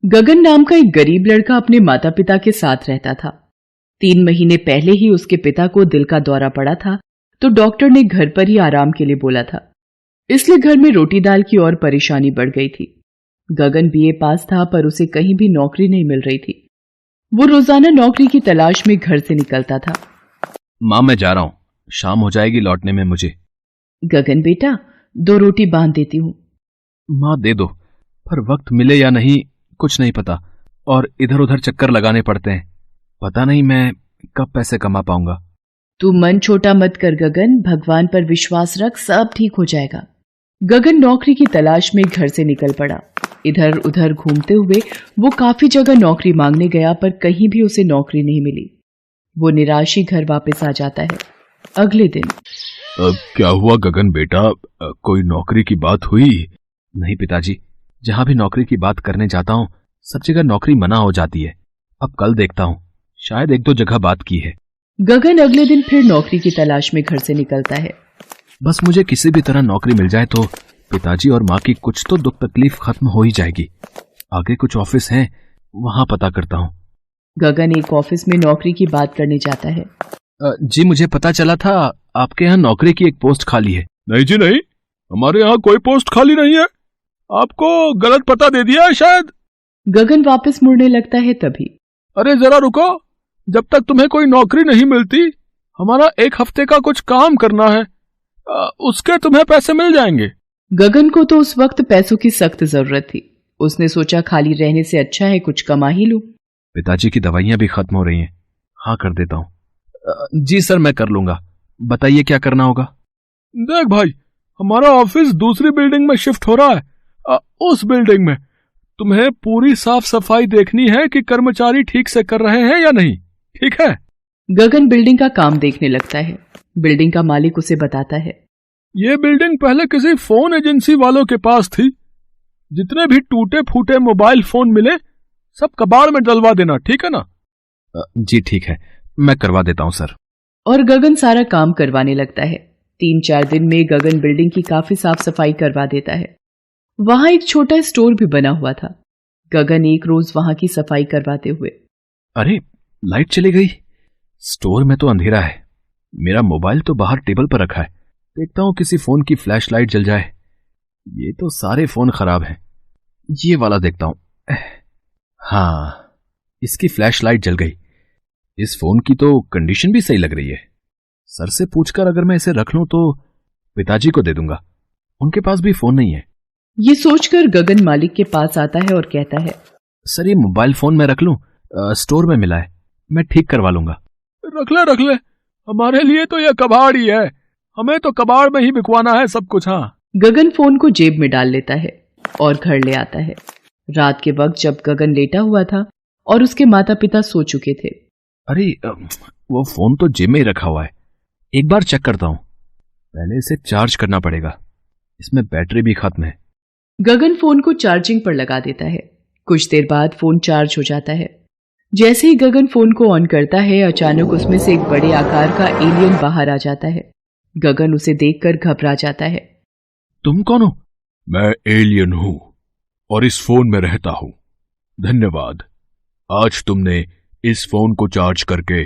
गगन नाम का एक गरीब लड़का अपने माता पिता के साथ रहता था। 3 महीने पहले ही उसके पिता को दिल का दौरा पड़ा था, तो डॉक्टर ने घर पर ही आराम के लिए बोला था। इसलिए घर में रोटी दाल की और परेशानी बढ़ गई थी। गगन बीए पास था, पर उसे कहीं भी नौकरी नहीं मिल रही थी। वो रोजाना नौकरी की तलाश में घर से निकलता था। माँ, मैं जा रहा हूँ, शाम हो जाएगी लौटने में मुझे। गगन बेटा, 2 रोटी बांध देती हूँ। माँ दे दो, पर वक्त मिले या नहीं कुछ नहीं पता, और इधर उधर चक्कर लगाने पड़ते हैं। पता नहीं मैं कब पैसे कमा पाऊंगा। तू मन छोटा मत कर गगन, भगवान पर विश्वास रख, सब ठीक हो जाएगा। गगन नौकरी की तलाश में घर से निकल पड़ा। इधर उधर घूमते हुए वो काफी जगह नौकरी मांगने गया, पर कहीं भी उसे नौकरी नहीं मिली। वो निराश ही घर वापस आ जाता है। अगले दिन क्या हुआ गगन बेटा, कोई नौकरी की बात हुई? नहीं पिताजी, जहां भी नौकरी की बात करने जाता हूँ सब जगह नौकरी मना हो जाती है। अब कल देखता हूँ, शायद 1-2 जगह बात की है। गगन अगले दिन फिर नौकरी की तलाश में घर से निकलता है। बस मुझे किसी भी तरह नौकरी मिल जाए तो पिताजी और माँ की कुछ तो दुख तकलीफ खत्म हो ही जाएगी। आगे कुछ ऑफिस हैं, वहां पता करता हूँ। गगन एक ऑफिस में नौकरी की बात करने जाता है। जी, मुझे पता चला था आपके यहाँ नौकरी की एक पोस्ट खाली है। नहीं जी नहीं, हमारे यहाँ कोई पोस्ट खाली नहीं है। आपको गलत पता दे दिया है शायद। गगन वापस मुड़ने लगता है तभी अरे जरा रुको, जब तक तुम्हें कोई नौकरी नहीं मिलती, हमारा 1 हफ्ते का कुछ काम करना है, उसके तुम्हें पैसे मिल जाएंगे। गगन को तो उस वक्त पैसों की सख्त जरूरत थी। उसने सोचा खाली रहने से अच्छा है कुछ कमा ही लूं। पिताजी की दवाइयां भी खत्म हो रही हैं। हाँ, कर देता हूँ। जी सर, मैं कर लूंगा। बताइए क्या करना होगा। देख भाई, हमारा ऑफिस दूसरी बिल्डिंग में शिफ्ट हो रहा है। उस बिल्डिंग में तुम्हें पूरी साफ सफाई देखनी है कि कर्मचारी ठीक से कर रहे हैं या नहीं, ठीक है? गगन बिल्डिंग का काम देखने लगता है। बिल्डिंग का मालिक उसे बताता है, ये बिल्डिंग पहले किसी फोन एजेंसी वालों के पास थी। जितने भी टूटे फूटे मोबाइल फोन मिले सब कबाड़ में डलवा देना, ठीक है ना? जी ठीक है, मैं करवा देता हूँ सर। और गगन सारा काम करवाने लगता है। 3-4 दिन में गगन बिल्डिंग की काफी साफ सफाई करवा देता है। वहां एक छोटा स्टोर भी बना हुआ था। गगन एक रोज वहां की सफाई करवाते हुए, अरे लाइट चली गई। स्टोर में तो अंधेरा है। मेरा मोबाइल तो बाहर टेबल पर रखा है। देखता हूं किसी फोन की फ्लैश लाइट जल जाए। ये तो सारे फोन खराब हैं। ये वाला देखता हूं। हाँ, इसकी फ्लैश लाइट जल गई। इस फोन की तो कंडीशन भी सही लग रही है। सर से पूछकर अगर मैं इसे रख लूं तो पिताजी को दे दूंगा। उनके पास भी फोन नहीं है। ये सोचकर गगन मालिक के पास आता है और कहता है, सर ये मोबाइल फोन मैं रख लूं? स्टोर में मिला है, मैं ठीक करवा लूंगा। रख ले, हमारे लिए तो यह कबाड़ ही है। हमें तो कबाड़ में ही बिकवाना है सब कुछ। हाँ। गगन फोन को जेब में डाल लेता है और घर ले आता है। रात के वक्त जब गगन लेटा हुआ था और उसके माता पिता सो चुके थे। अरे वो फोन तो जेब में ही रखा हुआ है। एक बार चेक करता हूं। पहले इसे चार्ज करना पड़ेगा, इसमें बैटरी भी खत्म है। गगन फोन को चार्जिंग पर लगा देता है। कुछ देर बाद फोन चार्ज हो जाता है। जैसे ही गगन फोन को ऑन करता है, अचानक उसमें से एक बड़े आकार का एलियन बाहर आ जाता है। गगन उसे देखकर घबरा जाता है। तुम कौन हो? मैं एलियन हूं और इस फोन में रहता हूं। धन्यवाद, आज तुमने इस फोन को चार्ज करके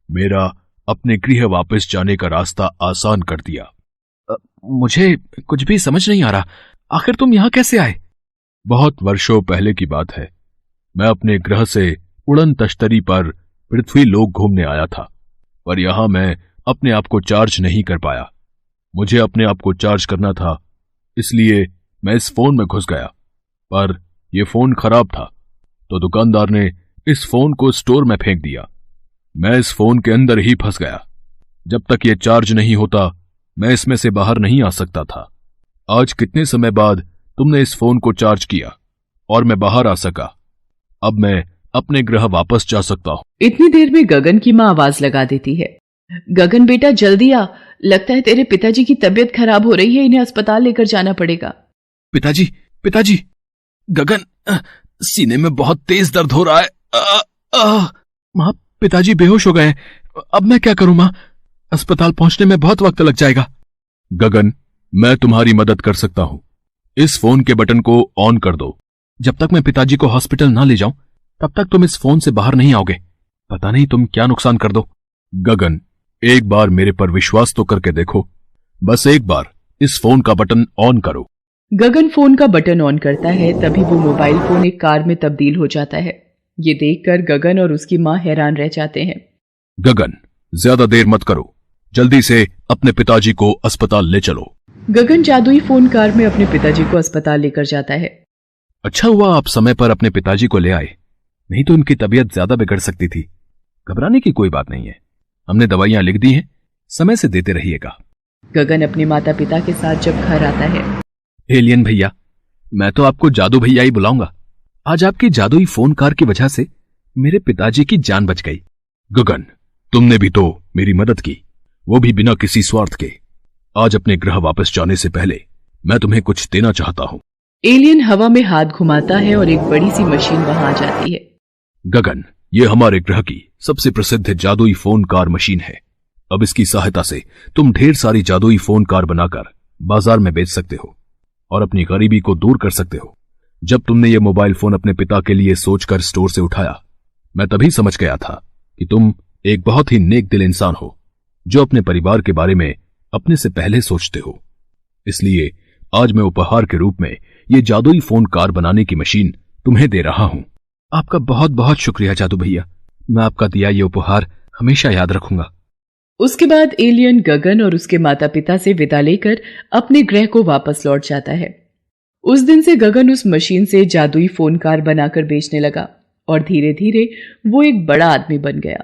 मेरा अपने गृह वापस जाने का रास्ता आसान कर दिया। मुझे कुछ भी समझ नहीं आ रहा। आखिर तुम यहां कैसे आए? बहुत वर्षों पहले की बात है। मैं अपने ग्रह से उड़न तश्तरी पर पृथ्वी लोक घूमने आया था, पर यहां मैं अपने आप को चार्ज नहीं कर पाया। मुझे अपने आप को चार्ज करना था, इसलिए मैं इस फोन में घुस गया, पर यह फोन खराब था, तो दुकानदार ने इस फोन को स्टोर में फेंक दिया। मैं इस फोन के अंदर ही फंस गया। जब तक यह चार्ज नहीं होता मैं इसमें से बाहर नहीं आ सकता था। आज कितने समय बाद तुमने इस फोन को चार्ज किया और मैं बाहर आ सका। अब मैं अपने ग्रह वापस जा सकता हूं। इतनी देर में गगन की माँ आवाज लगा देती है, गगन बेटा जल्दी आ, लगता है तेरे पिताजी की तबीयत खराब हो रही है, इन्हें अस्पताल लेकर जाना पड़ेगा। पिताजी, गगन, सीने में बहुत तेज दर्द हो रहा है। माँ, पिताजी बेहोश हो गए। अब मैं क्या करूं माँ? अस्पताल पहुंचने में बहुत वक्त लग जाएगा। गगन, मैं तुम्हारी मदद कर सकता हूं। इस फोन के बटन को ऑन कर दो। जब तक मैं पिताजी को हॉस्पिटल ना ले जाऊं तब तक तुम इस फोन से बाहर नहीं आओगे। पता नहीं तुम क्या नुकसान कर दो। गगन, एक बार मेरे पर विश्वास तो करके देखो। बस एक बार इस फोन का बटन ऑन करो। गगन फोन का बटन ऑन करता है, तभी वो मोबाइल फोन एक कार में तब्दील हो जाता है। ये देखकर गगन और उसकी मां हैरान रह जाते हैं। गगन, ज्यादा देर मत करो, जल्दी से अपने पिताजी को अस्पताल ले चलो। गगन जादुई फोन कार में अपने पिताजी को अस्पताल लेकर जाता है। अच्छा हुआ आप समय पर अपने पिताजी को ले आए, नहीं तो उनकी तबीयत ज्यादा बिगड़ सकती थी। घबराने की कोई बात नहीं है, हमने दवाइयां लिख दी हैं, समय से देते रहिएगा। गगन अपने माता पिता के साथ जब घर आता है। एलियन भैया, मैं तो आपको जादू भैया ही बुलाऊंगा। आज आपकी जादुई फोन कार की वजह से मेरे पिताजी की जान बच गई। गगन, तुमने भी तो मेरी मदद की, वो भी बिना किसी स्वार्थ के। आज अपने ग्रह वापस जाने से पहले मैं तुम्हें कुछ देना चाहता हूं। एलियन हवा में हाथ घुमाता है और एक बड़ी सी मशीन वहां आ जाती है। गगन, ये हमारे ग्रह की सबसे प्रसिद्ध जादुई फोन कार मशीन है। अब इसकी सहायता से तुम ढेर सारी जादुई फोन कार बनाकर बाजार में बेच सकते हो और अपनी गरीबी को दूर कर सकते हो। जब तुमने ये मोबाइल फोन अपने पिता के लिए सोचकर स्टोर से उठाया, मैं तभी समझ गया था कि तुम एक बहुत ही नेक दिल इंसान हो, जो अपने परिवार के बारे में अपने से पहले सोचते हो। इसलिए आज मैं उपहार के रूप में ये जादुई फोन कार बनाने की मशीन तुम्हें दे रहा हूं। आपका बहुत बहुत शुक्रिया जादू भैया, मैं आपका दिया ये उपहार हमेशा याद रखूंगा। उसके बाद एलियन गगन और उसके माता पिता से विदा लेकर अपने ग्रह को वापस लौट जाता है। उस दिन से गगन उस मशीन से जादुई फोन कार बनाकर बेचने लगा और धीरे धीरे वो एक बड़ा आदमी बन गया।